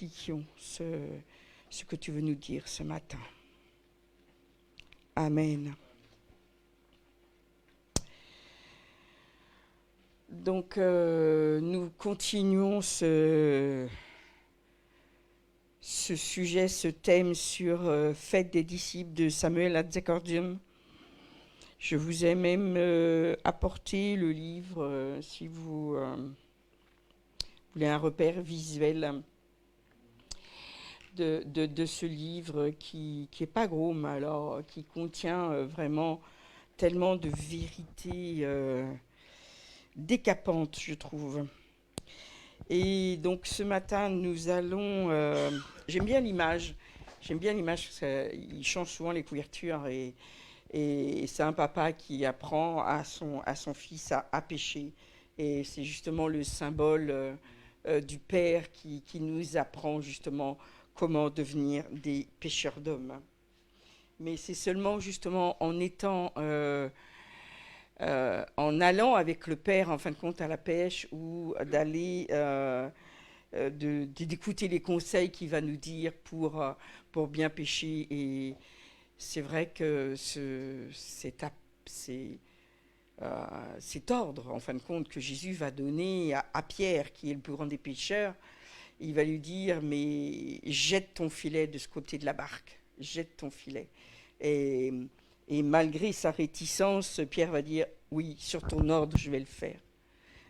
appliquions ce que tu veux nous dire ce matin. Amen. Donc, nous continuons ce sujet, ce thème sur Fête des disciples de Samuel Adzekordium. Je vous ai même apporté le livre, si vous voulez un repère visuel de ce livre qui est pas gros, mais alors qui contient vraiment tellement de vérités décapantes, je trouve. Et donc ce matin, nous allons... j'aime bien l'image parce qu'il change souvent les couvertures et c'est un papa qui apprend à son fils à pêcher. Et c'est justement le symbole du père qui nous apprend justement comment devenir des pêcheurs d'hommes. Mais c'est seulement justement en étant... en allant avec le père, en fin de compte, à la pêche ou d'aller... d'écouter les conseils qu'il va nous dire pour bien pêcher. Et c'est vrai que cet ordre, en fin de compte, que Jésus va donner à Pierre, qui est le plus grand des pêcheurs, il va lui dire, mais jette ton filet de ce côté de la barque, jette ton filet. Et malgré sa réticence, Pierre va dire, oui, sur ton ordre, je vais le faire.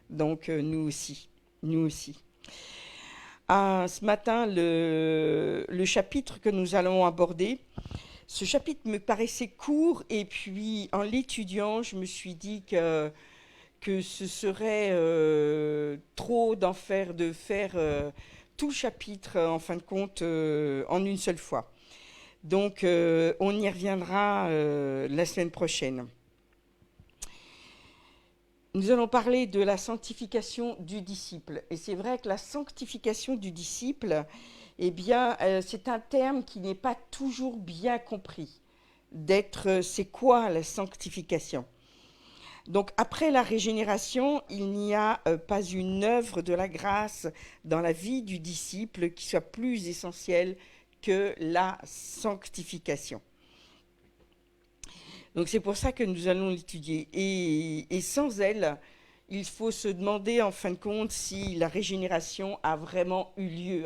Donc nous aussi. Ce matin, le chapitre que nous allons aborder, ce chapitre me paraissait court et puis en l'étudiant, je me suis dit que ce serait trop de faire tout le chapitre en fin de compte en une seule fois. Donc on y reviendra la semaine prochaine. Nous allons parler de la sanctification du disciple. Et c'est vrai que la sanctification du disciple, eh bien, c'est un terme qui n'est pas toujours bien compris. C'est quoi la sanctification ? Donc, après la régénération, il n'y a pas une œuvre de la grâce dans la vie du disciple qui soit plus essentielle que la sanctification. Donc c'est pour ça que nous allons l'étudier. Et sans elle, il faut se demander en fin de compte si la régénération a réellement eu lieu.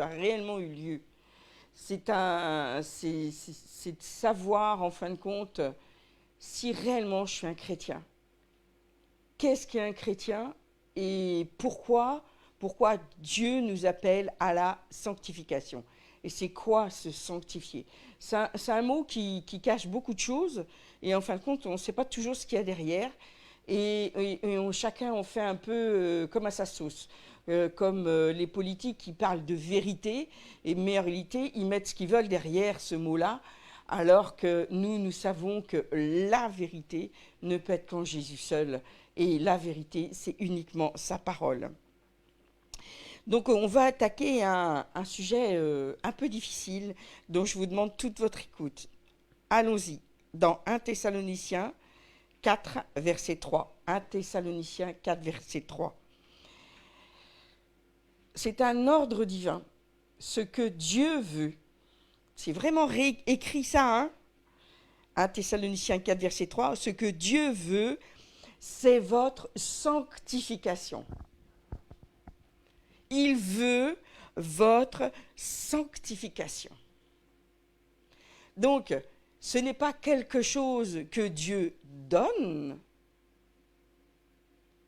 C'est de savoir en fin de compte si réellement je suis un chrétien. Qu'est-ce qu'est un chrétien et pourquoi Dieu nous appelle à la sanctification. Et c'est quoi se sanctifier ? C'est un mot qui cache beaucoup de choses et en fin de compte, on ne sait pas toujours ce qu'il y a derrière et chacun en fait un peu comme à sa sauce. Comme les politiques qui parlent de vérité, mais en réalité, ils mettent ce qu'ils veulent derrière ce mot-là, alors que nous savons que la vérité ne peut être qu'en Jésus seul. Et la vérité, c'est uniquement sa parole. Donc on va attaquer un sujet un peu difficile, dont je vous demande toute votre écoute. Allons-y, dans 1 Thessaloniciens 4, verset 3. 1 Thessaloniciens 4, verset 3. C'est un ordre divin, ce que Dieu veut. C'est vraiment écrit ça, hein ? 1 Thessaloniciens 4, verset 3. Ce que Dieu veut, c'est votre sanctification. Il veut votre sanctification. Donc, ce n'est pas quelque chose que Dieu donne,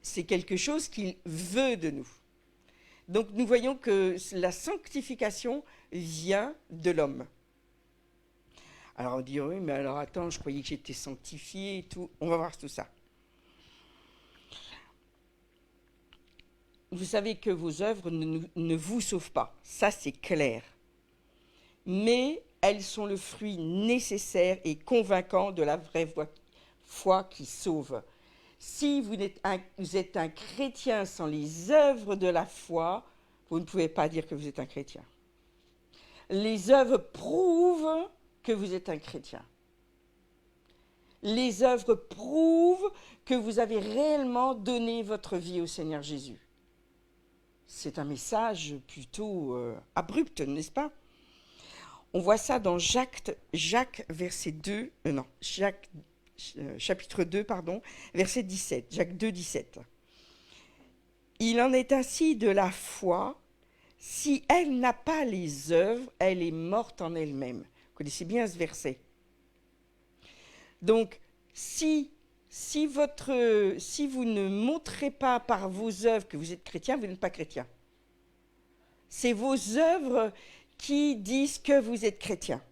c'est quelque chose qu'il veut de nous. Donc, nous voyons que la sanctification vient de l'homme. Alors, on dit, oui, mais alors attends, je croyais que j'étais sanctifié et tout. On va voir tout ça. Vous savez que vos œuvres ne vous sauvent pas, ça c'est clair. Mais elles sont le fruit nécessaire et convaincant de la vraie foi qui sauve. Si vous êtes un chrétien sans les œuvres de la foi, vous ne pouvez pas dire que vous êtes un chrétien. Les œuvres prouvent que vous êtes un chrétien. Les œuvres prouvent que vous avez réellement donné votre vie au Seigneur Jésus. C'est un message plutôt abrupt, n'est-ce pas? On voit ça dans Jacques verset 2, non, Jacques chapitre 2, pardon, verset 17, Jacques 2, 17. Il en est ainsi de la foi, si elle n'a pas les œuvres, elle est morte en elle-même. Vous connaissez bien ce verset. Donc, si vous ne montrez pas par vos œuvres que vous êtes chrétien, vous n'êtes pas chrétien. C'est vos œuvres qui disent que vous êtes chrétien.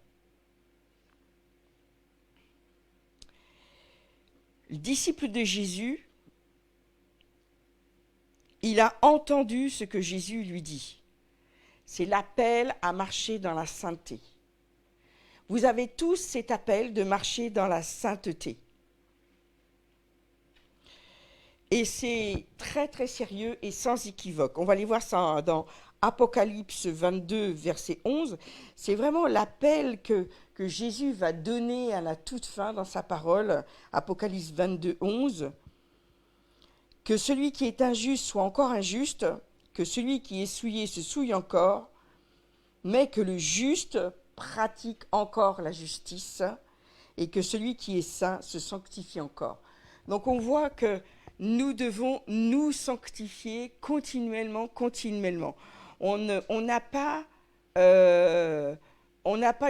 Le disciple de Jésus, il a entendu ce que Jésus lui dit. C'est l'appel à marcher dans la sainteté. Vous avez tous cet appel de marcher dans la sainteté. Et c'est très très sérieux et sans équivoque. On va aller voir ça dans Apocalypse 22, verset 11. C'est vraiment l'appel que Jésus va donner à la toute fin dans sa parole, Apocalypse 22, 11. Que celui qui est injuste soit encore injuste, que celui qui est souillé se souille encore, mais que le juste pratique encore la justice, et que celui qui est saint se sanctifie encore. Donc on voit que nous devons nous sanctifier continuellement. On n'a pas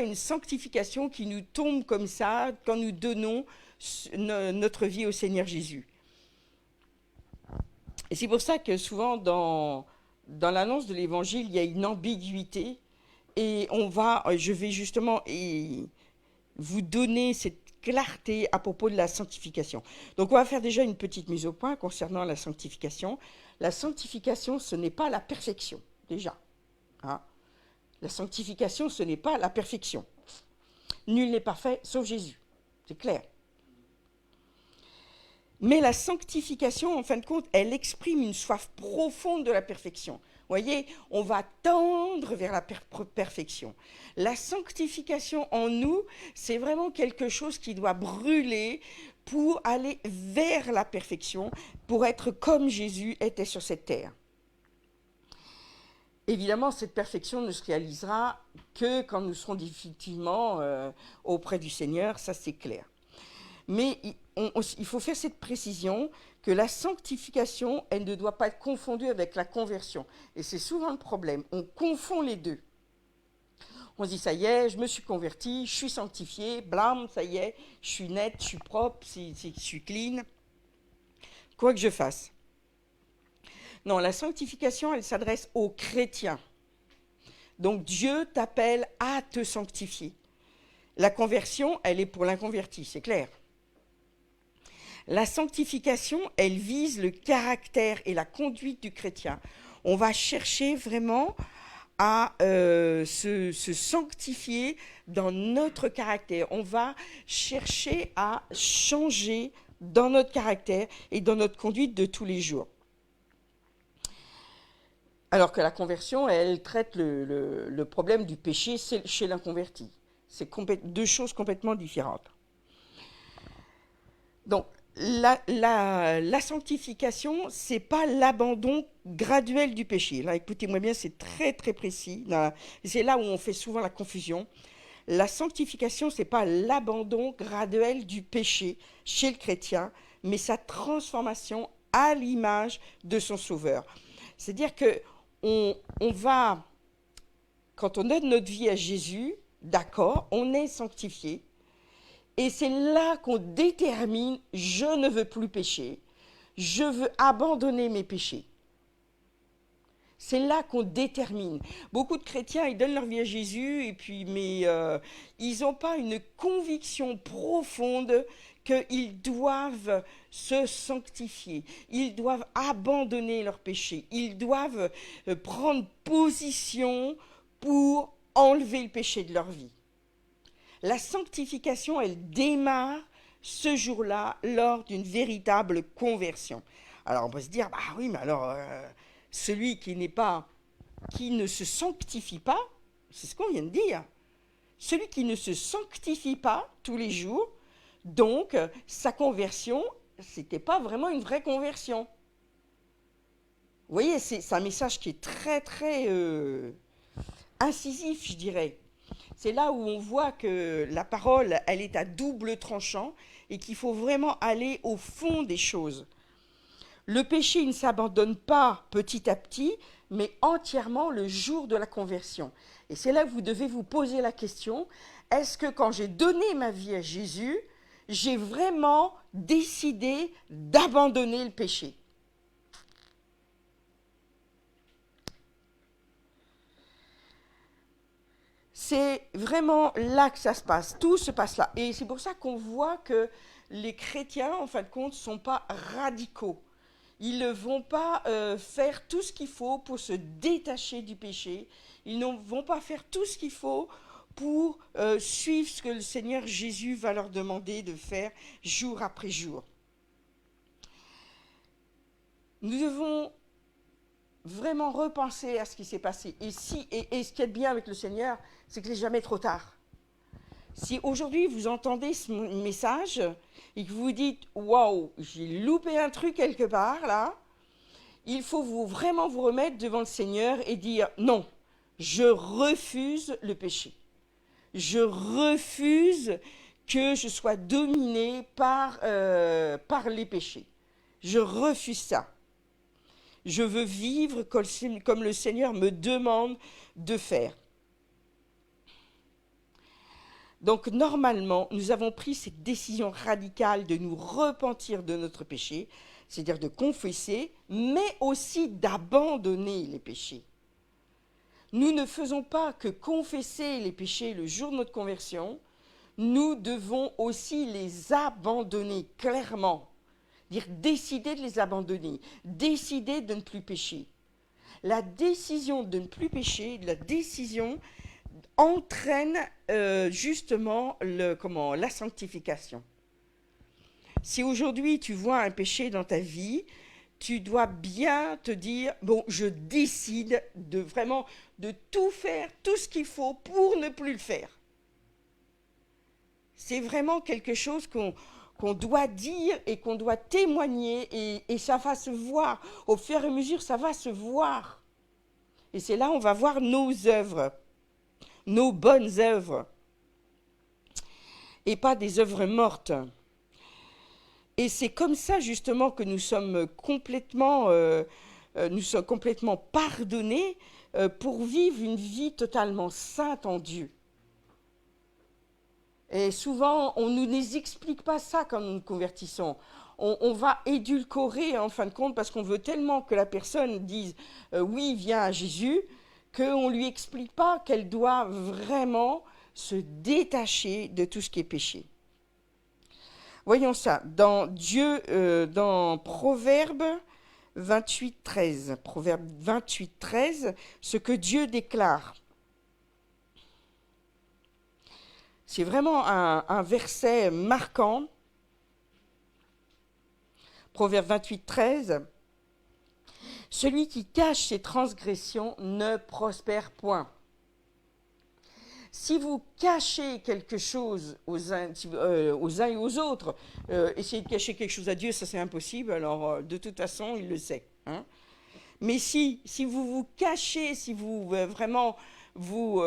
une sanctification qui nous tombe comme ça quand nous donnons notre vie au Seigneur Jésus. Et c'est pour ça que souvent dans l'annonce de l'Évangile, il y a une ambiguïté. Et je vais justement vous donner cette clarté à propos de la sanctification. Donc on va faire déjà une petite mise au point concernant la sanctification. La sanctification, ce n'est pas la perfection, déjà. Hein? La sanctification, ce n'est pas la perfection. Nul n'est parfait, sauf Jésus. C'est clair. Mais la sanctification, en fin de compte, elle exprime une soif profonde de la perfection. Vous voyez, on va tendre vers la perfection. La sanctification en nous, c'est vraiment quelque chose qui doit brûler pour aller vers la perfection, pour être comme Jésus était sur cette terre. Évidemment, cette perfection ne se réalisera que quand nous serons définitivement auprès du Seigneur, ça c'est clair. Mais il faut faire cette précision que la sanctification, elle ne doit pas être confondue avec la conversion. Et c'est souvent le problème. On confond les deux. On se dit, ça y est, je me suis converti, je suis sanctifié, blam, ça y est, je suis net, je suis propre, je suis clean. Quoi que je fasse. Non, la sanctification, elle s'adresse aux chrétiens. Donc Dieu t'appelle à te sanctifier. La conversion, elle est pour l'inconverti, c'est clair. La sanctification, elle vise le caractère et la conduite du chrétien. On va chercher vraiment à se sanctifier dans notre caractère. On va chercher à changer dans notre caractère et dans notre conduite de tous les jours. Alors que la conversion, elle traite le problème du péché chez l'inconverti. C'est deux choses complètement différentes. Donc, la sanctification, c'est pas l'abandon graduel du péché. Là, écoutez-moi bien, c'est très très précis. C'est là où on fait souvent la confusion. La sanctification, c'est pas l'abandon graduel du péché chez le chrétien, mais sa transformation à l'image de son Sauveur. C'est-à-dire que on va, quand on donne notre vie à Jésus, d'accord, on est sanctifié. Et c'est là qu'on détermine, je ne veux plus pécher, je veux abandonner mes péchés. C'est là qu'on détermine. Beaucoup de chrétiens, ils donnent leur vie à Jésus, mais ils n'ont pas une conviction profonde qu'ils doivent se sanctifier, ils doivent abandonner leurs péchés, ils doivent prendre position pour enlever le péché de leur vie. La sanctification, elle démarre ce jour-là lors d'une véritable conversion. Alors on peut se dire, bah oui, mais alors celui qui ne se sanctifie pas, c'est ce qu'on vient de dire, celui qui ne se sanctifie pas tous les jours, donc sa conversion, c'était pas vraiment une vraie conversion. Vous voyez, c'est un message qui est très, très incisif, je dirais. C'est là où on voit que la parole, elle est à double tranchant et qu'il faut vraiment aller au fond des choses. Le péché ne s'abandonne pas petit à petit, mais entièrement le jour de la conversion. Et c'est là que vous devez vous poser la question, est-ce que quand j'ai donné ma vie à Jésus, j'ai vraiment décidé d'abandonner le péché? C'est vraiment là que ça se passe. Tout se passe là. Et c'est pour ça qu'on voit que les chrétiens, en fin de compte, ne sont pas radicaux. Ils ne vont pas faire tout ce qu'il faut pour se détacher du péché. Ils ne vont pas faire tout ce qu'il faut pour suivre ce que le Seigneur Jésus va leur demander de faire jour après jour. Nous devons vraiment repenser à ce qui s'est passé. Et ce qui est bien avec le Seigneur, c'est qu'il n'est jamais trop tard. Si aujourd'hui vous entendez ce message et que vous vous dites waouh, j'ai loupé un truc quelque part là, il faut vraiment vous remettre devant le Seigneur et dire non, je refuse le péché. Je refuse que je sois dominé par les péchés. Je refuse ça. Je veux vivre comme le Seigneur me demande de faire. Donc normalement, nous avons pris cette décision radicale de nous repentir de notre péché, c'est-à-dire de confesser, mais aussi d'abandonner les péchés. Nous ne faisons pas que confesser les péchés le jour de notre conversion, nous devons aussi les abandonner clairement. Dire décider de les abandonner, décider de ne plus pécher. La décision de ne plus pécher, la décision entraîne justement la sanctification. Si aujourd'hui tu vois un péché dans ta vie, tu dois bien te dire, bon, je décide de vraiment de tout faire, tout ce qu'il faut pour ne plus le faire. C'est vraiment quelque chose qu'on doit dire et qu'on doit témoigner et ça va se voir. Au fur et à mesure, ça va se voir. Et c'est là où on va voir nos œuvres, nos bonnes œuvres, et pas des œuvres mortes. Et c'est comme ça justement que nous sommes complètement pardonnés pour vivre une vie totalement sainte en Dieu. Et souvent, on ne nous explique pas ça quand nous nous convertissons. On va édulcorer en fin de compte parce qu'on veut tellement que la personne dise oui, viens à Jésus, qu'on ne lui explique pas qu'elle doit vraiment se détacher de tout ce qui est péché. Voyons ça, dans Proverbe 28, 13, Proverbe 28, 13, ce que Dieu déclare. C'est vraiment un verset marquant. Proverbe 28, 13. Celui qui cache ses transgressions ne prospère point. Si vous cachez quelque chose aux uns et aux autres, essayez de cacher quelque chose à Dieu, ça c'est impossible, alors de toute façon, il le sait. Hein. Mais si vous vous cachez, si vous vraiment vous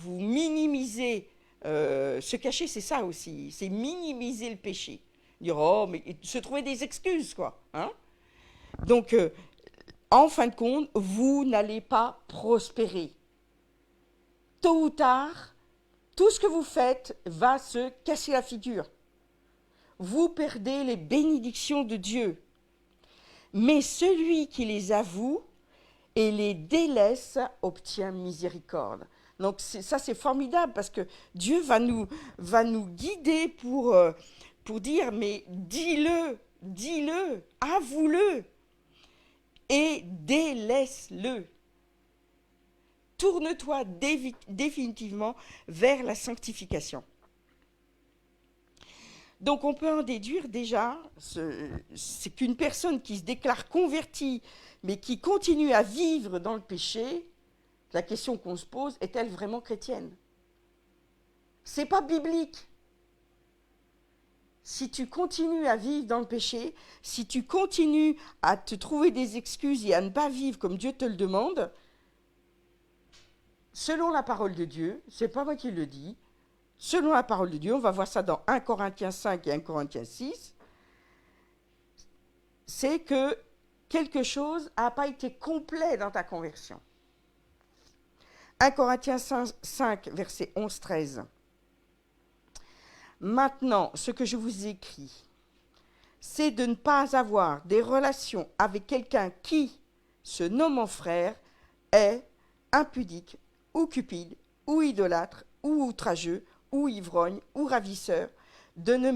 minimisez, se cacher c'est ça aussi, c'est minimiser le péché. Dire oh, mais se trouver des excuses quoi. Hein. Donc, en fin de compte, vous n'allez pas prospérer. Tôt ou tard, tout ce que vous faites va se casser la figure. Vous perdez les bénédictions de Dieu. Mais celui qui les avoue et les délaisse obtient miséricorde. Donc ça c'est formidable parce que Dieu va nous guider pour dire mais dis-le, avoue-le et délaisse-le. Tourne-toi définitivement vers la sanctification. Donc on peut en déduire déjà, c'est qu'une personne qui se déclare convertie, mais qui continue à vivre dans le péché, la question qu'on se pose, est-elle vraiment chrétienne? C'est pas biblique. si tu continues à vivre dans le péché, si tu continues à te trouver des excuses et à ne pas vivre comme Dieu te le demande, selon la parole de Dieu, c'est pas moi qui le dis, selon la parole de Dieu, on va voir ça dans 1 Corinthiens 5 et 1 Corinthiens 6, c'est que quelque chose n'a pas été complet dans ta conversion. 1 Corinthiens 5, verset 11-13. Maintenant, ce que je vous écris, c'est de ne pas avoir des relations avec quelqu'un qui, se nommant frère, est impudique, ou cupide, ou idolâtre, ou outrageux, ou ivrogne, ou ravisseur, de ne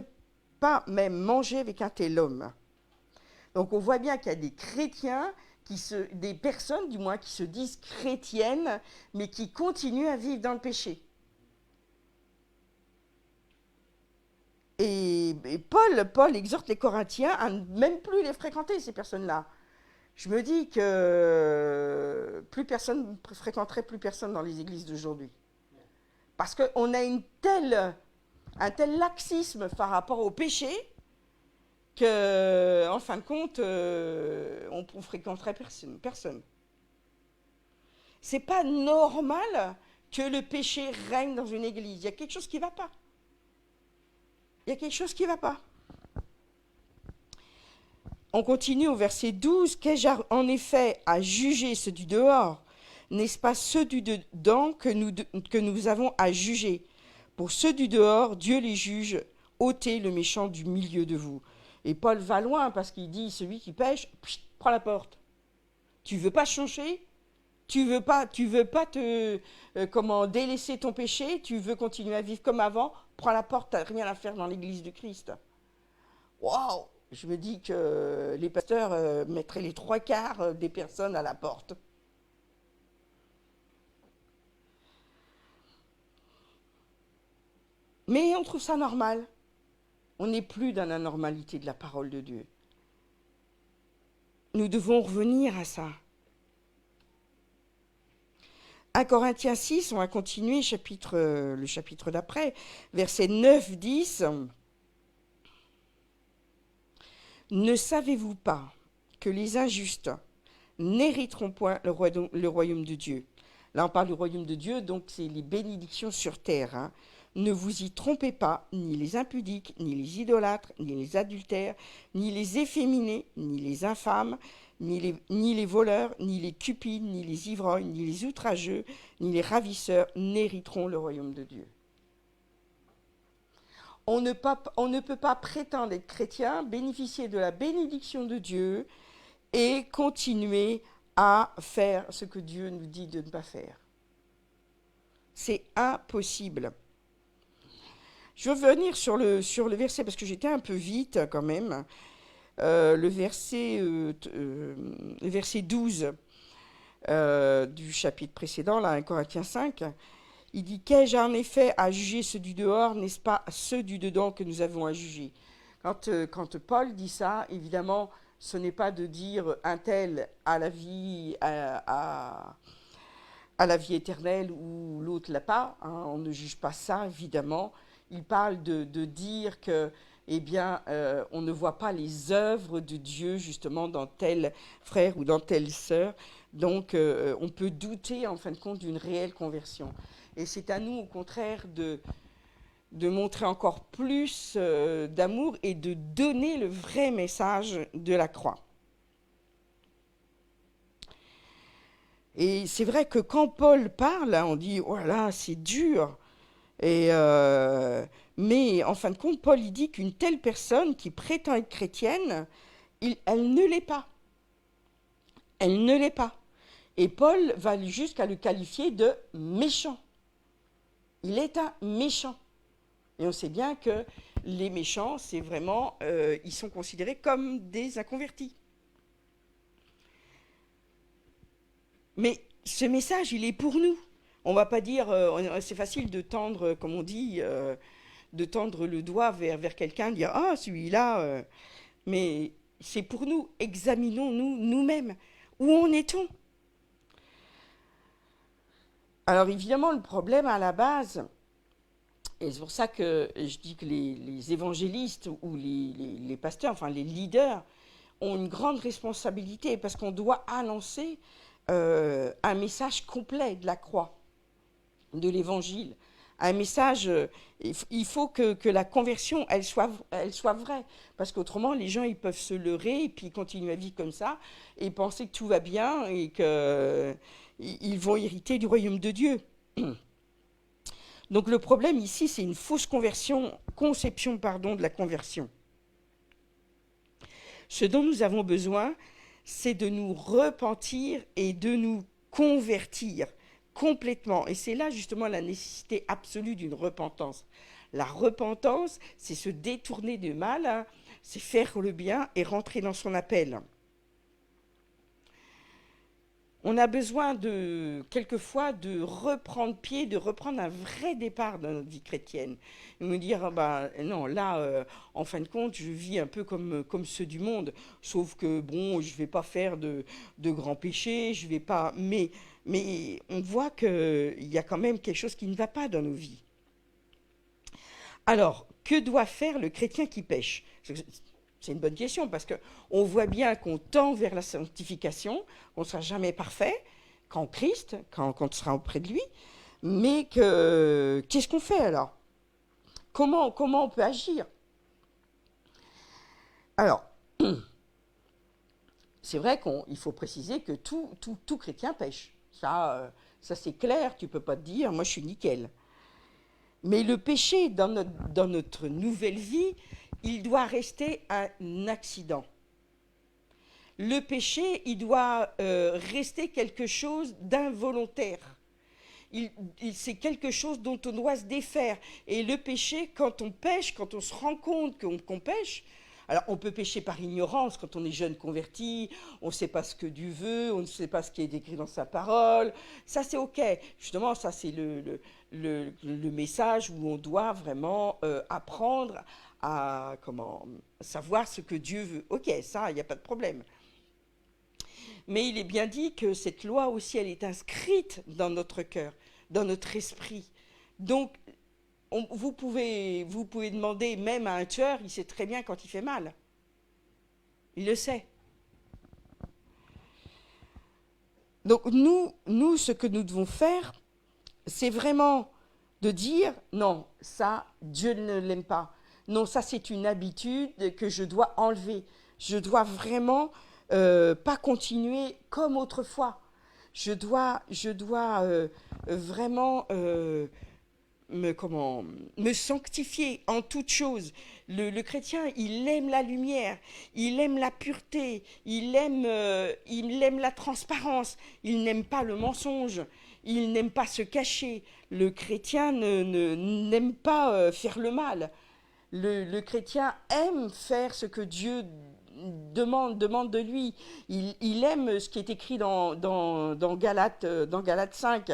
pas même manger avec un tel homme. Donc on voit bien qu'il y a des chrétiens, des personnes du moins, qui se disent chrétiennes, mais qui continuent à vivre dans le péché. Et Paul exhorte les Corinthiens à ne même plus les fréquenter, ces personnes-là. Je me dis que plus personne fréquenterait plus personne dans les églises d'aujourd'hui. Parce qu'on a un tel laxisme par rapport au péché qu'en fin de compte, on ne fréquenterait personne. C'est pas normal que le péché règne dans une église. Il y a quelque chose qui ne va pas. Il y a quelque chose qui ne va pas. On continue au verset 12. Qu'ai-je en effet à juger ceux du dehors? N'est-ce pas ceux du dedans que nous avons à juger? Pour ceux du dehors, Dieu les juge. Ôtez le méchant du milieu de vous. Et Paul va loin parce qu'il dit, celui qui pêche, prends la porte. Tu veux pas changer? Tu veux pas délaisser ton péché? Tu veux continuer à vivre comme avant? Prends la porte, t'as rien à faire dans l'église du Christ. Waouh! Je me dis que les pasteurs mettraient les 3/4 des personnes à la porte. Mais on trouve ça normal. On n'est plus dans la normalité de la parole de Dieu. Nous devons revenir à ça. 1 Corinthiens 6, on va continuer le chapitre d'après, versets 9-10. Ne savez-vous pas que les injustes n'hériteront point le royaume de Dieu? Là, on parle du royaume de Dieu, donc c'est les bénédictions sur terre. Hein. Ne vous y trompez pas, ni les impudiques, ni les idolâtres, ni les adultères, ni les efféminés, ni les infâmes, ni les voleurs, ni les cupides, ni les ivrognes, ni les outrageux, ni les ravisseurs n'hériteront le royaume de Dieu. On ne peut pas prétendre être chrétien, bénéficier de la bénédiction de Dieu et continuer à faire ce que Dieu nous dit de ne pas faire. C'est impossible. Je veux venir sur le verset, parce que j'étais un peu vite quand même. Le verset 12 du chapitre précédent, là, 1 Corinthiens 5, il dit « Qu'ai-je en effet à juger ceux du dehors, n'est-ce pas ceux du dedans que nous avons à juger ?» Quand Paul dit ça, évidemment, ce n'est pas de dire un tel à la vie, à la vie éternelle ou l'autre l'a pas. Hein, on ne juge pas ça, évidemment. Il parle de dire que, on ne voit pas les œuvres de Dieu justement dans tel frère ou dans telle sœur. Donc, on peut douter en fin de compte d'une réelle conversion. Et c'est à nous, au contraire, de montrer encore plus d'amour et de donner le vrai message de la croix. Et c'est vrai que quand Paul parle, on dit « Oh là, c'est dur ». Mais en fin de compte, Paul il dit qu'une telle personne qui prétend être chrétienne, elle ne l'est pas. Elle ne l'est pas. Et Paul va jusqu'à le qualifier de méchant. Il est un méchant. Et on sait bien que les méchants, c'est vraiment, ils sont considérés comme des inconvertis. Mais ce message, il est pour nous. On ne va pas dire, c'est facile de tendre, comme on dit, de tendre le doigt vers quelqu'un, de dire « Ah, celui-là mais c'est pour nous. Examinons-nous nous-mêmes. Où en est-on? Alors évidemment, le problème à la base, Et c'est pour ça que je dis que les évangélistes ou les pasteurs, enfin les leaders, ont une grande responsabilité parce qu'on doit annoncer un message complet de la croix, de l'évangile. Un message, il faut que la conversion, elle soit vraie. Parce qu'autrement, les gens, ils peuvent se leurrer et puis continuer à vivre comme ça et penser que tout va bien et qu'ils vont hériter du royaume de Dieu. Donc le problème ici, c'est une fausse conception de la conversion. Ce dont nous avons besoin, c'est de nous repentir et de nous convertir complètement. Et c'est là justement la nécessité absolue d'une repentance. La repentance, c'est se détourner du mal, hein, c'est faire le bien et rentrer dans son appel. On a besoin quelquefois de reprendre pied, de reprendre un vrai départ dans notre vie chrétienne. Et me dire, ah bah, non, là, en fin de compte, je vis un peu comme ceux du monde. Sauf que, bon, je ne vais pas faire de grands péchés, je vais pas. Mais on voit qu'il y a quand même quelque chose qui ne va pas dans nos vies. Alors, que doit faire le chrétien qui pêche ? C'est une bonne question parce qu'on voit bien qu'on tend vers la sanctification, qu'on ne sera jamais parfait, qu'en Christ, quand on sera auprès de lui, mais qu'est-ce qu'on fait alors ? Comment on peut agir ? Alors, c'est vrai qu'il faut préciser que tout chrétien pêche. Ça c'est clair, tu ne peux pas te dire, moi je suis nickel. Mais le péché dans notre nouvelle vie, il doit rester un accident. Le péché, il doit rester quelque chose d'involontaire. C'est quelque chose dont on doit se défaire. Et le péché, quand on pêche, quand on se rend compte qu'on pêche, alors on peut pécher par ignorance quand on est jeune converti, on ne sait pas ce que Dieu veut, on ne sait pas ce qui est écrit dans sa parole. Ça c'est ok. Justement, ça c'est le message où on doit vraiment apprendre à savoir ce que Dieu veut. Ok, ça, il n'y a pas de problème. Mais il est bien dit que cette loi aussi, elle est inscrite dans notre cœur, dans notre esprit. Donc, vous pouvez demander même à un tueur, il sait très bien quand il fait mal. Il le sait. Donc, nous, ce que nous devons faire, c'est vraiment de dire, non, ça, Dieu ne l'aime pas. Non, ça, c'est une habitude que je dois enlever. Je dois vraiment pas continuer comme autrefois. Je dois vraiment me sanctifier en toute chose. Le chrétien, il aime la lumière, il aime la pureté, il aime la transparence, il n'aime pas le mensonge, il n'aime pas se cacher. Le chrétien n'aime pas faire le mal. Le chrétien aime faire ce que Dieu demande de lui. Il aime ce qui est écrit dans Galates 5.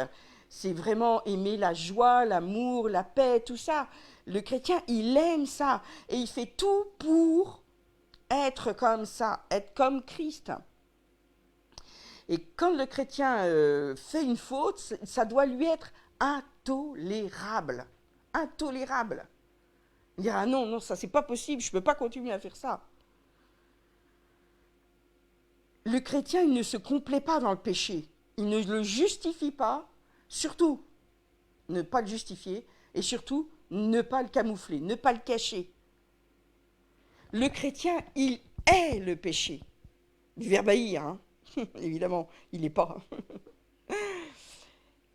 C'est vraiment aimer la joie, l'amour, la paix, tout ça. Le chrétien, il aime ça. Et il fait tout pour être comme ça, être comme Christ. Et quand le chrétien fait une faute, ça doit lui être intolérable. Intolérable. Il dira non, ça c'est pas possible, je ne peux pas continuer à faire ça. Le chrétien, il ne se complaît pas dans le péché. Il ne le justifie pas. Surtout, ne pas le justifier. Et surtout, ne pas le camoufler, ne pas le cacher. Le chrétien, il hait le péché. Du verbe haïr, hein. Évidemment, il n'est pas.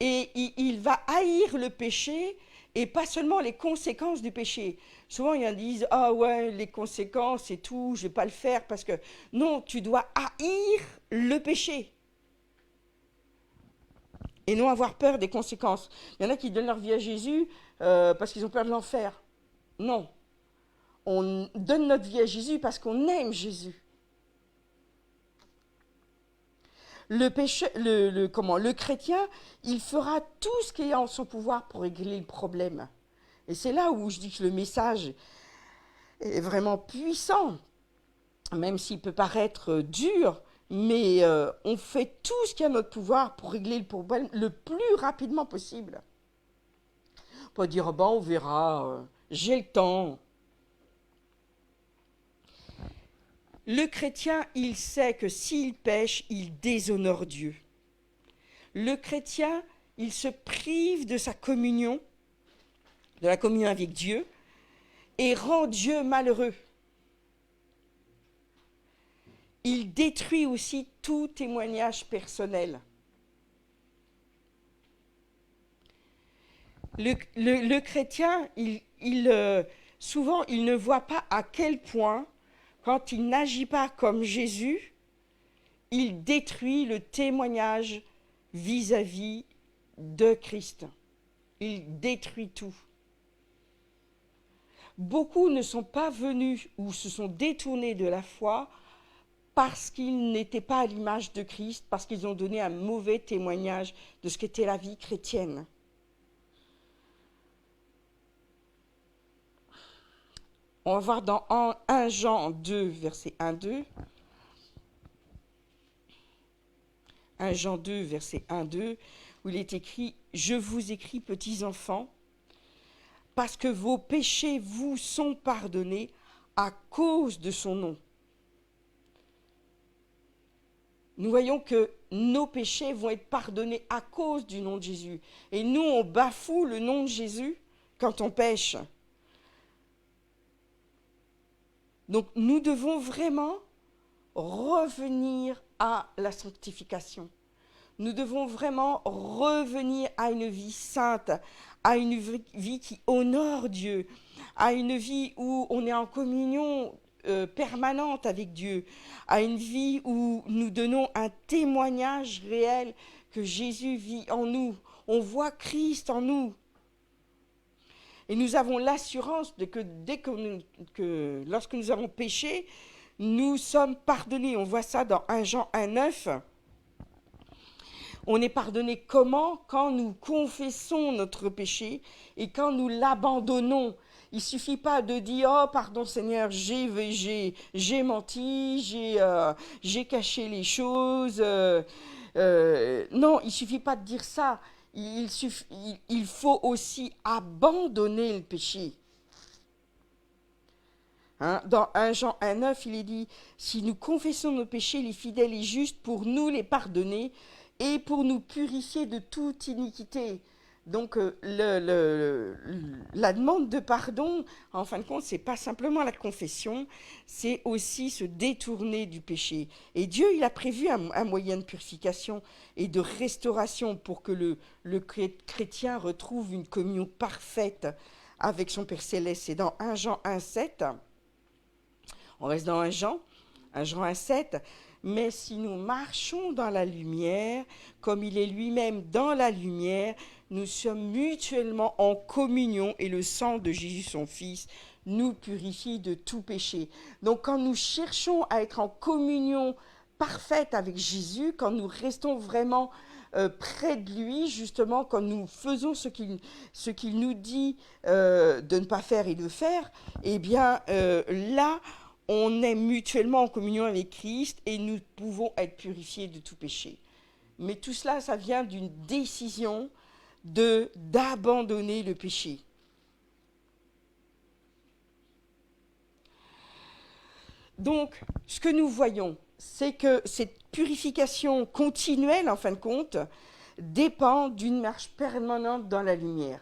Et il va haïr le péché et pas seulement les conséquences du péché. Souvent, il y en a qui disent « Ah ouais, les conséquences et tout, je ne vais pas le faire parce que... » Non, tu dois haïr le péché. Et non avoir peur des conséquences. Il y en a qui donnent leur vie à Jésus parce qu'ils ont peur de l'enfer. Non. On donne notre vie à Jésus parce qu'on aime Jésus. Le chrétien, il fera tout ce qui est en son pouvoir pour régler le problème. Et c'est là où je dis que le message est vraiment puissant, même s'il peut paraître dur, mais on fait tout ce qui est à notre pouvoir pour régler le problème le plus rapidement possible. Pas dire, oh ben, on verra, j'ai le temps. Le chrétien, il sait que s'il pêche, il déshonore Dieu. Le chrétien, il se prive de sa communion, de la communion avec Dieu, et rend Dieu malheureux. Il détruit aussi tout témoignage personnel. Le chrétien, souvent, il ne voit pas à quel point, quand il n'agit pas comme Jésus, il détruit le témoignage vis-à-vis de Christ. Il détruit tout. Beaucoup ne sont pas venus ou se sont détournés de la foi parce qu'ils n'étaient pas à l'image de Christ, parce qu'ils ont donné un mauvais témoignage de ce qu'était la vie chrétienne. On va voir dans 1 Jean 2, verset 1-2. 1 Jean 2, verset 1-2, où il est écrit « Je vous écris, petits enfants, parce que vos péchés vous sont pardonnés à cause de son nom. » Nous voyons que nos péchés vont être pardonnés à cause du nom de Jésus. Et nous, on bafoue le nom de Jésus quand on pêche. Donc, nous devons vraiment revenir à la sanctification. Nous devons vraiment revenir à une vie sainte, à une vie qui honore Dieu, à une vie où on est en communion permanente avec Dieu, à une vie où nous donnons un témoignage réel que Jésus vit en nous. On voit Christ en nous. Et nous avons l'assurance de que lorsque nous avons péché, nous sommes pardonnés. On voit ça dans 1 Jean 1,9. On est pardonné comment? Quand nous confessons notre péché et quand nous l'abandonnons. Il ne suffit pas de dire « Oh, pardon Seigneur, j'ai menti, j'ai caché les choses. » Non, il ne suffit pas de dire ça. Il faut aussi abandonner le péché. Dans 1 Jean 1,9, il est dit « Si nous confessons nos péchés, il est fidèle et juste pour nous les pardonner et pour nous purifier de toute iniquité. » Donc, la demande de pardon, en fin de compte, ce n'est pas simplement la confession, c'est aussi se détourner du péché. Et Dieu, il a prévu un moyen de purification et de restauration pour que le chrétien retrouve une communion parfaite avec son Père Céleste. C'est dans 1 Jean 1,7. On reste dans 1 Jean 1,7. Mais si nous marchons dans la lumière, comme il est lui-même dans la lumière, nous sommes mutuellement en communion et le sang de Jésus, son Fils, nous purifie de tout péché. Donc quand nous cherchons à être en communion parfaite avec Jésus, quand nous restons vraiment près de lui, justement, quand nous faisons ce qu'il nous dit de ne pas faire et de faire, eh bien là, on est mutuellement en communion avec Christ et nous pouvons être purifiés de tout péché. Mais tout cela, ça vient d'une décision d'abandonner le péché. Donc, ce que nous voyons, c'est que cette purification continuelle, en fin de compte, dépend d'une marche permanente dans la lumière.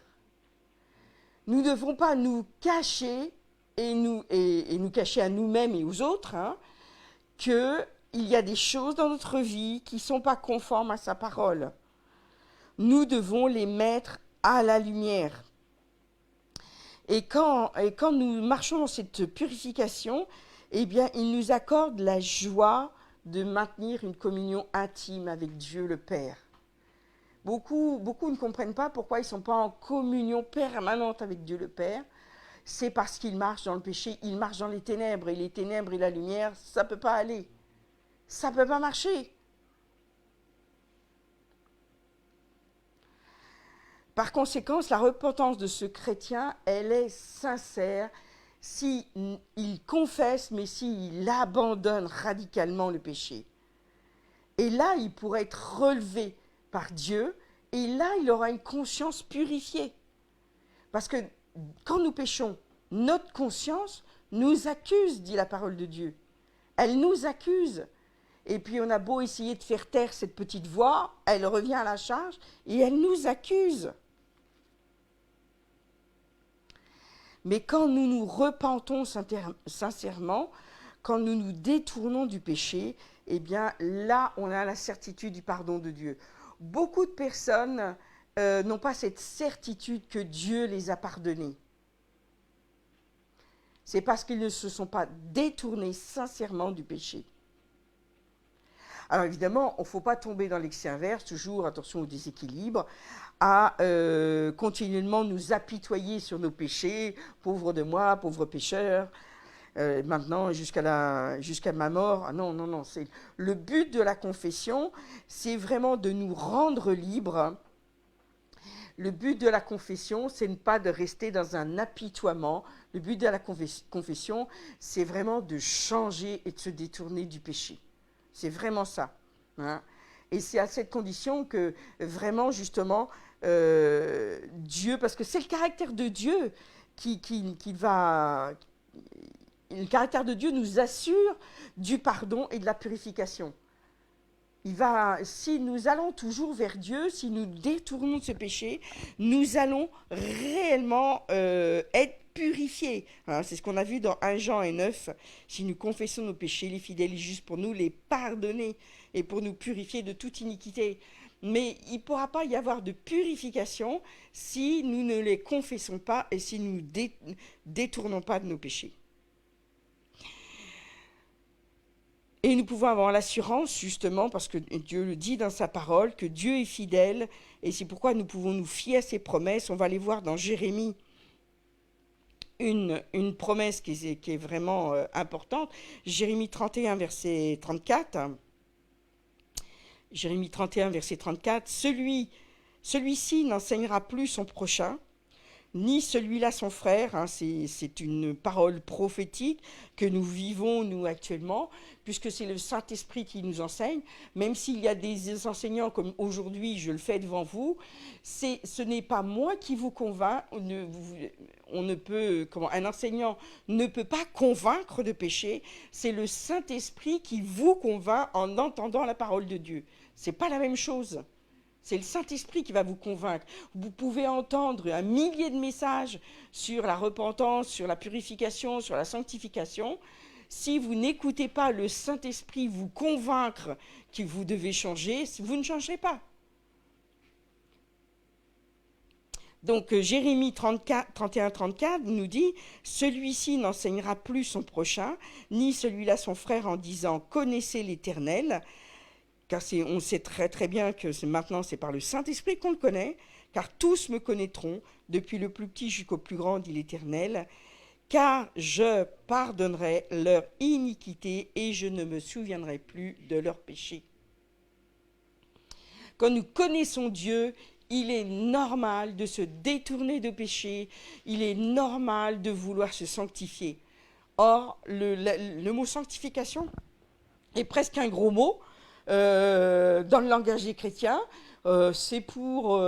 Nous ne devons pas nous cacher et nous cacher à nous-mêmes et aux autres, qu'il y a des choses dans notre vie qui ne sont pas conformes à sa parole. Nous devons les mettre à la lumière. Et quand nous marchons dans cette purification, eh bien, il nous accorde la joie de maintenir une communion intime avec Dieu le Père. Beaucoup ne comprennent pas pourquoi ils ne sont pas en communion permanente avec Dieu le Père. C'est parce qu'ils marchent dans le péché, ils marchent dans les ténèbres. Et les ténèbres et la lumière, ça ne peut pas aller. Ça ne peut pas marcher. Par conséquent, la repentance de ce chrétien, elle est sincère s'il confesse, mais s'il abandonne radicalement le péché. Et là, il pourrait être relevé par Dieu, et là, il aura une conscience purifiée. Parce que quand nous péchons, notre conscience nous accuse, dit la parole de Dieu. Elle nous accuse. Et puis on a beau essayer de faire taire cette petite voix, elle revient à la charge et elle nous accuse. Mais quand nous nous repentons sincèrement, quand nous nous détournons du péché, eh bien là, on a la certitude du pardon de Dieu. Beaucoup de personnes n'ont pas cette certitude que Dieu les a pardonnés. C'est parce qu'ils ne se sont pas détournés sincèrement du péché. Alors évidemment, il ne faut pas tomber dans l'excès inverse, toujours attention au déséquilibre, à continuellement nous apitoyer sur nos péchés, pauvre de moi, pauvre pécheur, maintenant jusqu'à ma mort. Ah non, non, non, c'est le but de la confession, c'est vraiment de nous rendre libres. Le but de la confession, c'est pas de rester dans un apitoiement. Le but de la confession, c'est vraiment de changer et de se détourner du péché. C'est vraiment ça. Hein. Et c'est à cette condition que vraiment, justement, Dieu, parce que c'est le caractère de Dieu qui va... Le caractère de Dieu nous assure du pardon et de la purification. Si nous allons toujours vers Dieu, si nous détournons de ce péché, nous allons réellement être purifiés. Hein, c'est ce qu'on a vu dans 1 Jean et 9. Si nous confessons nos péchés, il est fidèle et juste pour nous les pardonner et pour nous purifier de toute iniquité. Mais il ne pourra pas y avoir de purification si nous ne les confessons pas et si nous ne détournons pas de nos péchés. Et nous pouvons avoir l'assurance, justement, parce que Dieu le dit dans sa parole, que Dieu est fidèle, et c'est pourquoi nous pouvons nous fier à ses promesses. On va aller voir dans Jérémie une promesse qui est vraiment importante. Jérémie 31, verset 34. Jérémie 31, verset 34. Celui-ci n'enseignera plus son prochain, ni celui-là son frère. Hein, c'est une parole prophétique que nous vivons, nous, actuellement, puisque c'est le Saint-Esprit qui nous enseigne. Même s'il y a des enseignants, comme aujourd'hui, je le fais devant vous, ce n'est pas moi qui vous convainc. Un enseignant ne peut pas convaincre de péché. C'est le Saint-Esprit qui vous convainc en entendant la parole de Dieu. Ce n'est pas la même chose. C'est le Saint-Esprit qui va vous convaincre. Vous pouvez entendre 1 millier de messages sur la repentance, sur la purification, sur la sanctification. Si vous n'écoutez pas le Saint-Esprit vous convaincre que vous devez changer, vous ne changerez pas. Donc Jérémie 31-34 nous dit « Celui-ci n'enseignera plus son prochain, ni celui-là son frère en disant « Connaissez l'Éternel ». Car on sait très très bien que maintenant c'est par le Saint-Esprit qu'on le connaît, car tous me connaîtront, depuis le plus petit jusqu'au plus grand, dit l'Éternel, car je pardonnerai leur iniquité et je ne me souviendrai plus de leurs péchés. Quand nous connaissons Dieu, il est normal de se détourner de péché, il est normal de vouloir se sanctifier. Or, le mot sanctification est presque un gros mot, dans le langage des chrétiens, c'est pour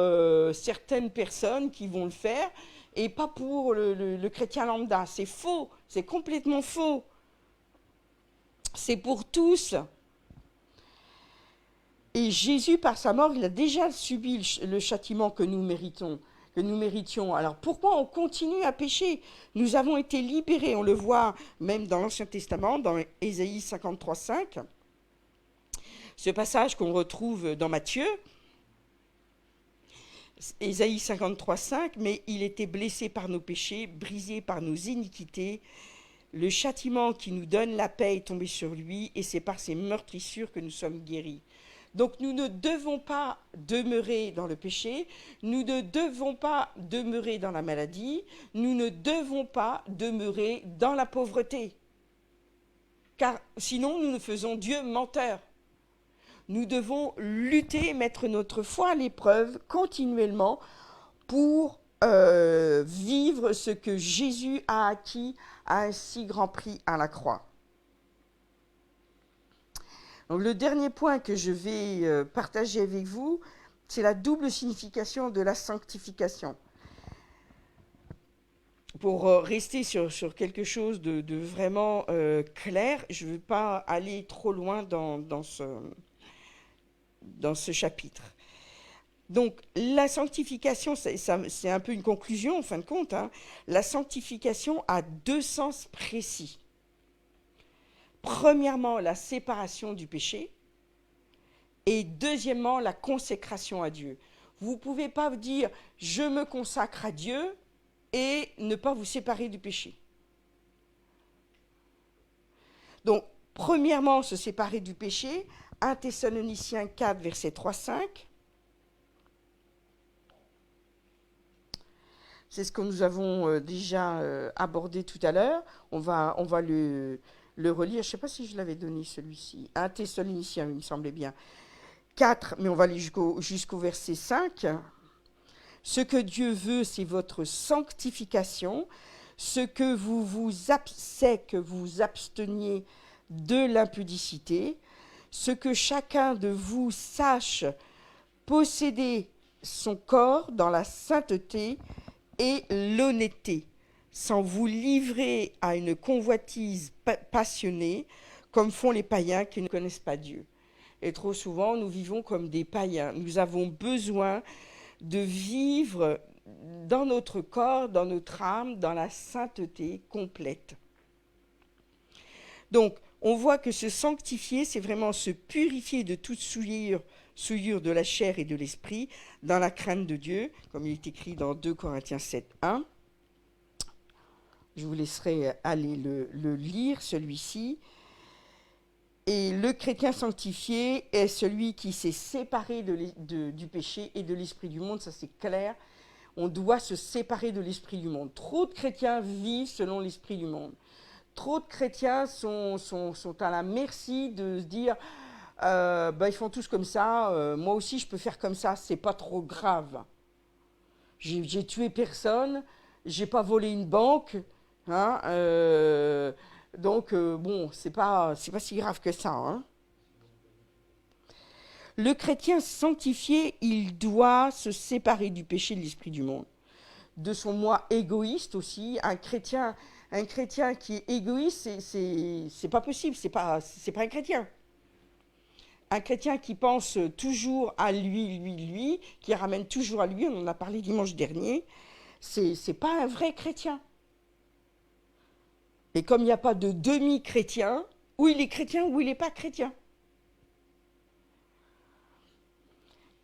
certaines personnes qui vont le faire et pas pour le chrétien lambda. C'est faux, c'est complètement faux. C'est pour tous. Et Jésus, par sa mort, il a déjà subi le châtiment que nous méritions. Alors pourquoi on continue à pécher? Nous avons été libérés, on le voit même dans l'Ancien Testament, dans Ésaïe 53:5. Ce passage qu'on retrouve dans Matthieu, Ésaïe 53:5, mais il était blessé par nos péchés, brisé par nos iniquités. Le châtiment qui nous donne la paix est tombé sur lui, et c'est par ses meurtrissures que nous sommes guéris. Donc nous ne devons pas demeurer dans le péché, nous ne devons pas demeurer dans la maladie, nous ne devons pas demeurer dans la pauvreté. Car sinon nous nous faisons Dieu menteur. Nous devons lutter, mettre notre foi à l'épreuve continuellement pour vivre ce que Jésus a acquis à un si grand prix à la croix. Donc, le dernier point que je vais partager avec vous, c'est la double signification de la sanctification. pour rester sur quelque chose de vraiment clair, je ne veux pas aller trop loin dans ce chapitre. Donc, la sanctification, c'est un peu une conclusion, en fin de compte. Hein. La sanctification a deux sens précis. Premièrement, la séparation du péché. Et deuxièmement, la consécration à Dieu. Vous ne pouvez pas vous dire « je me consacre à Dieu » et ne pas vous séparer du péché. Donc, premièrement, se séparer du péché. 1 Thessaloniciens 4, verset 3-5. C'est ce que nous avons déjà abordé tout à l'heure. On va le relire. Je ne sais pas si je l'avais donné celui-ci. 1 Thessaloniciens, il me semblait bien. 4, mais on va aller jusqu'au verset 5. Ce que Dieu veut, c'est votre sanctification. C'est que vous absteniez de l'impudicité. Ce que chacun de vous sache posséder son corps dans la sainteté et l'honnêteté, sans vous livrer à une convoitise passionnée, comme font les païens qui ne connaissent pas Dieu. Et trop souvent, nous vivons comme des païens. Nous avons besoin de vivre dans notre corps, dans notre âme, dans la sainteté complète. Donc, on voit que se sanctifier, c'est vraiment se purifier de toute souillure de la chair et de l'esprit, dans la crainte de Dieu, comme il est écrit dans 2 Corinthiens 7, 1. Je vous laisserai aller le lire, celui-ci. Et le chrétien sanctifié est celui qui s'est séparé du péché et de l'esprit du monde, ça c'est clair. On doit se séparer de l'esprit du monde. Trop de chrétiens vivent selon l'esprit du monde. Trop de chrétiens sont à la merci de se dire ils font tous comme ça, moi aussi je peux faire comme ça, c'est pas trop grave. J'ai tué personne, j'ai pas volé une banque, hein, donc bon, c'est pas si grave que ça. Hein. Le chrétien sanctifié, il doit se séparer du péché de l'esprit du monde, de son moi égoïste aussi. Un chrétien qui est égoïste, c'est pas possible, c'est pas un chrétien. Un chrétien qui pense toujours à lui, qui ramène toujours à lui, on en a parlé dimanche dernier, c'est pas un vrai chrétien. Et comme il n'y a pas de demi-chrétien, ou il est chrétien ou il n'est pas chrétien.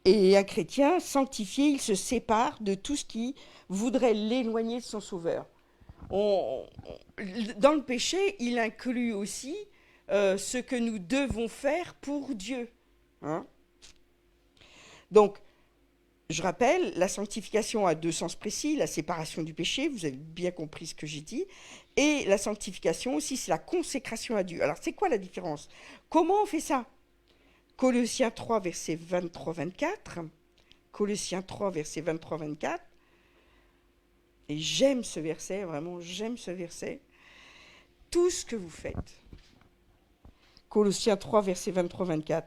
Et un chrétien sanctifié, il se sépare de tout ce qui voudrait l'éloigner de son sauveur. Dans le péché, il inclut aussi ce que nous devons faire pour Dieu. Hein. Donc, je rappelle, la sanctification a deux sens précis, la séparation du péché, vous avez bien compris ce que j'ai dit, et la sanctification aussi, c'est la consécration à Dieu. Alors, c'est quoi la différence? Comment on fait ça? Colossiens 3, verset 23-24. Colossiens 3, verset 23-24. Et j'aime ce verset, vraiment, j'aime ce verset. Tout ce que vous faites. Colossiens 3, verset 23-24.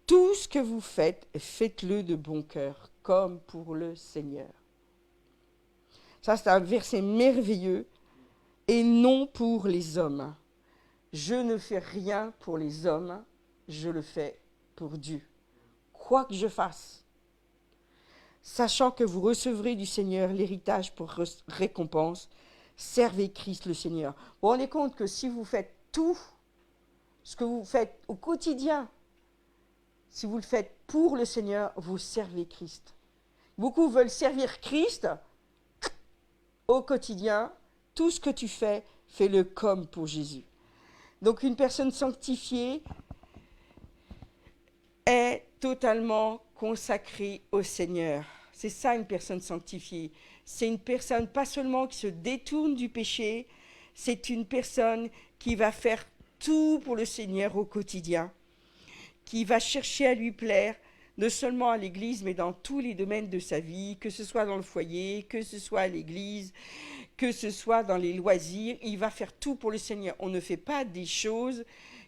Tout ce que vous faites, faites-le de bon cœur, comme pour le Seigneur. Ça, c'est un verset merveilleux, et non pour les hommes. Je ne fais rien pour les hommes, je le fais pour Dieu. Quoi que je fasse, sachant que vous recevrez du Seigneur l'héritage pour récompense, servez Christ le Seigneur. Vous vous rendez compte que si vous faites tout ce que vous faites au quotidien, si vous le faites pour le Seigneur, vous servez Christ. Beaucoup veulent servir Christ au quotidien. Tout ce que tu fais, fais-le comme pour Jésus. Donc une personne sanctifiée est totalement consacrée au Seigneur. C'est ça une personne sanctifiée. C'est une personne pas seulement qui se détourne du péché, c'est une personne qui va faire tout pour le Seigneur au quotidien, qui va chercher à lui plaire, non seulement à l'église, mais dans tous les domaines de sa vie, que ce soit dans le foyer, que ce soit à l'église, que ce soit dans les loisirs, il va faire tout pour le Seigneur. On ne fait pas des choses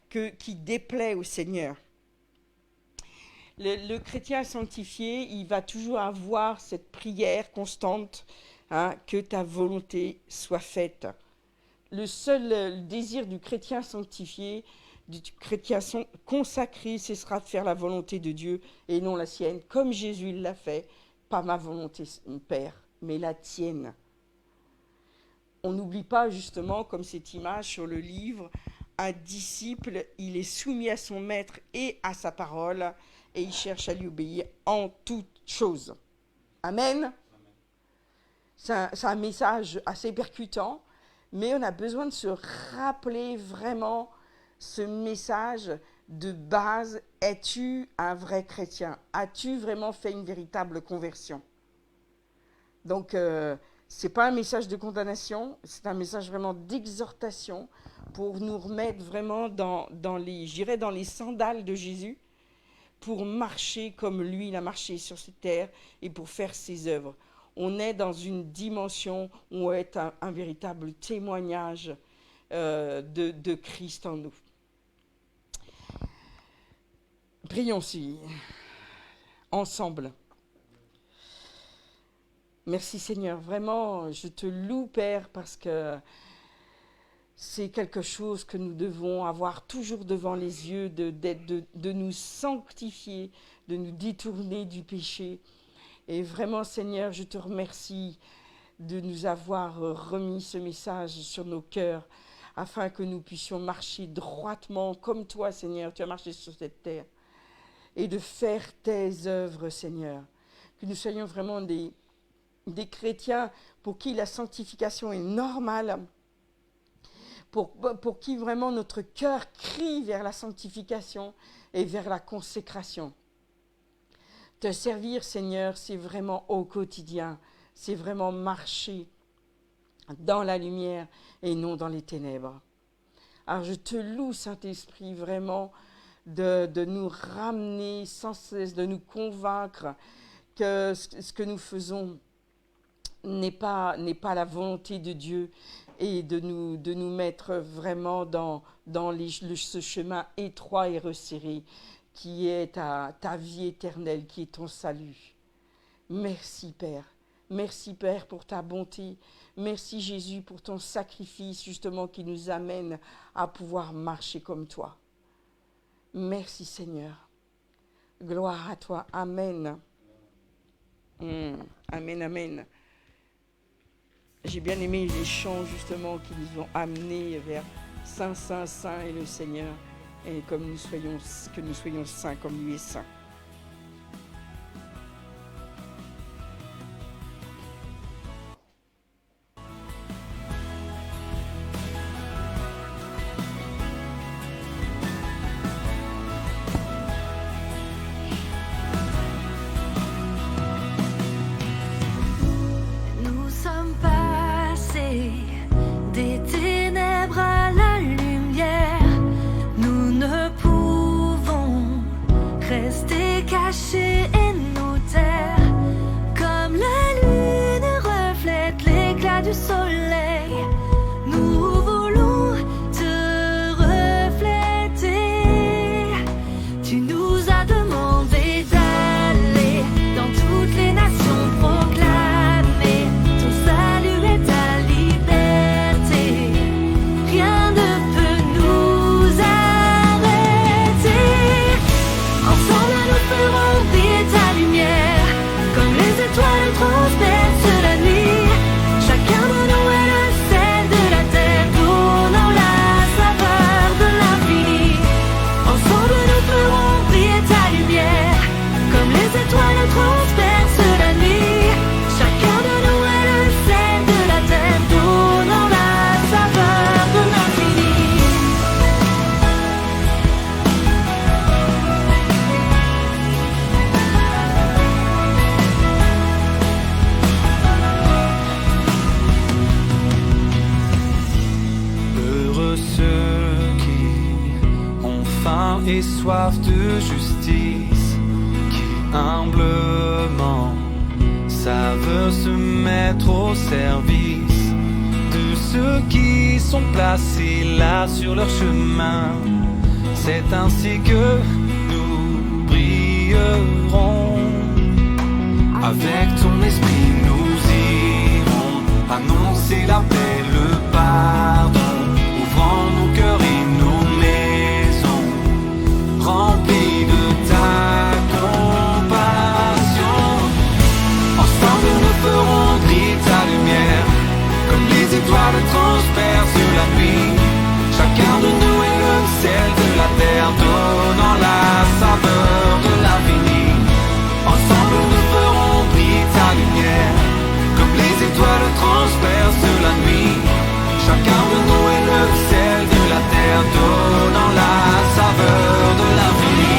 qui déplaisent au Seigneur. Le chrétien sanctifié, il va toujours avoir cette prière constante hein, que ta volonté soit faite. Le seul désir du chrétien sanctifié, du chrétien consacré, ce sera de faire la volonté de Dieu et non la sienne, comme Jésus l'a fait, pas ma volonté, Père, mais la tienne. On n'oublie pas justement, comme cette image sur le livre, un disciple, il est soumis à son maître et à sa parole, et il cherche à lui obéir en toutes choses. Amen. C'est un message assez percutant, mais on a besoin de se rappeler vraiment ce message de base. Es-tu un vrai chrétien? As-tu vraiment fait une véritable conversion? Donc, ce n'est pas un message de condamnation, c'est un message vraiment d'exhortation pour nous remettre vraiment dans les sandales de Jésus, pour marcher comme lui, il a marché sur cette terre et pour faire ses œuvres. On est dans une dimension où on est un véritable témoignage de Christ en nous. Prions ensemble. Merci Seigneur, vraiment, je te loue Père parce que c'est quelque chose que nous devons avoir toujours devant les yeux, de nous sanctifier, de nous détourner du péché. Et vraiment Seigneur, je te remercie de nous avoir remis ce message sur nos cœurs afin que nous puissions marcher droitement comme toi Seigneur, tu as marché sur cette terre, et de faire tes œuvres Seigneur. Que nous soyons vraiment des chrétiens pour qui la sanctification est normale, pour qui vraiment notre cœur crie vers la sanctification et vers la consécration. Te servir, Seigneur, c'est vraiment au quotidien, c'est vraiment marcher dans la lumière et non dans les ténèbres. Alors je te loue, Saint-Esprit, vraiment de nous ramener sans cesse, de nous convaincre que ce que nous faisons n'est pas la volonté de Dieu, et de nous mettre vraiment dans ce chemin étroit et resserré qui est ta vie éternelle, qui est ton salut. Merci Père. Merci Père pour ta bonté. Merci Jésus pour ton sacrifice justement qui nous amène à pouvoir marcher comme toi. Merci Seigneur. Gloire à toi. Amen. Amen, amen. J'ai bien aimé les chants justement qui nous ont amenés vers Saint, Saint, Saint et le Seigneur, et que nous soyons saints comme lui est saint. Et soif de justice, qui humblement savent se mettre au service de ceux qui sont placés là sur leur chemin. C'est ainsi que nous brillerons. Avec ton esprit nous irons. étoiles transpercent la nuit. Chacun de nous est le sel de la terre, donnant la saveur de l'infini. Ensemble nous ferons briller ta lumière, comme les étoiles transpercent la nuit. Chacun de nous est le sel de la terre, donnant la saveur de l'infini.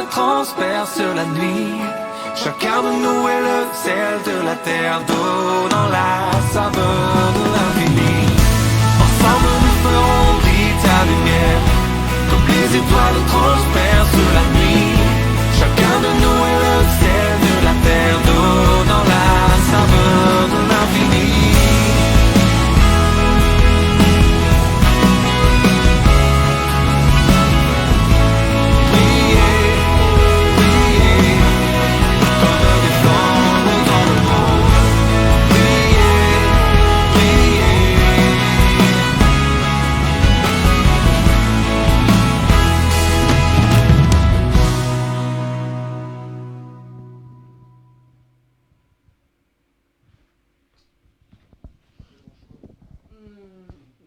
Transperce la nuit. Chacun de nous est le sel de la terre, donnant la saveur de l'infini. Ensemble nous ferons briller ta lumière, comme les étoiles transpercent la nuit. Chacun de nous est le sel de la terre, donnant la saveur de l'infini.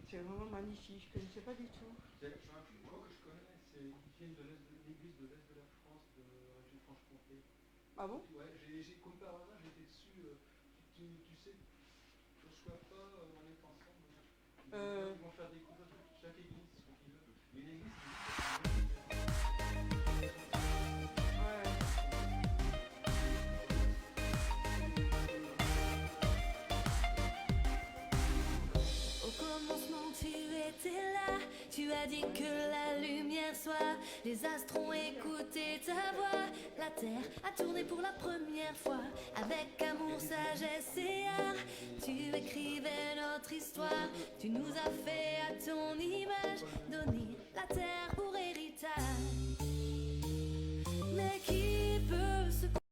C'est vraiment magnifique, je ne connaissais pas du tout. Je vois que je connais, c'est une vienne de l'église de l'Est de la France, de Franche-Comté. Ah bon? Ouais, comme par hasard, j'étais dessus. Tu sais, Joshua pas, on est ensemble. Ils vont faire découvrir chaque église, ce qu'ils veulent. Une église, tu as dit que la lumière soit, les astres ont écouté ta voix, la terre a tourné pour la première fois, avec amour, sagesse et art, tu écrivais notre histoire, tu nous as fait à ton image, donner la terre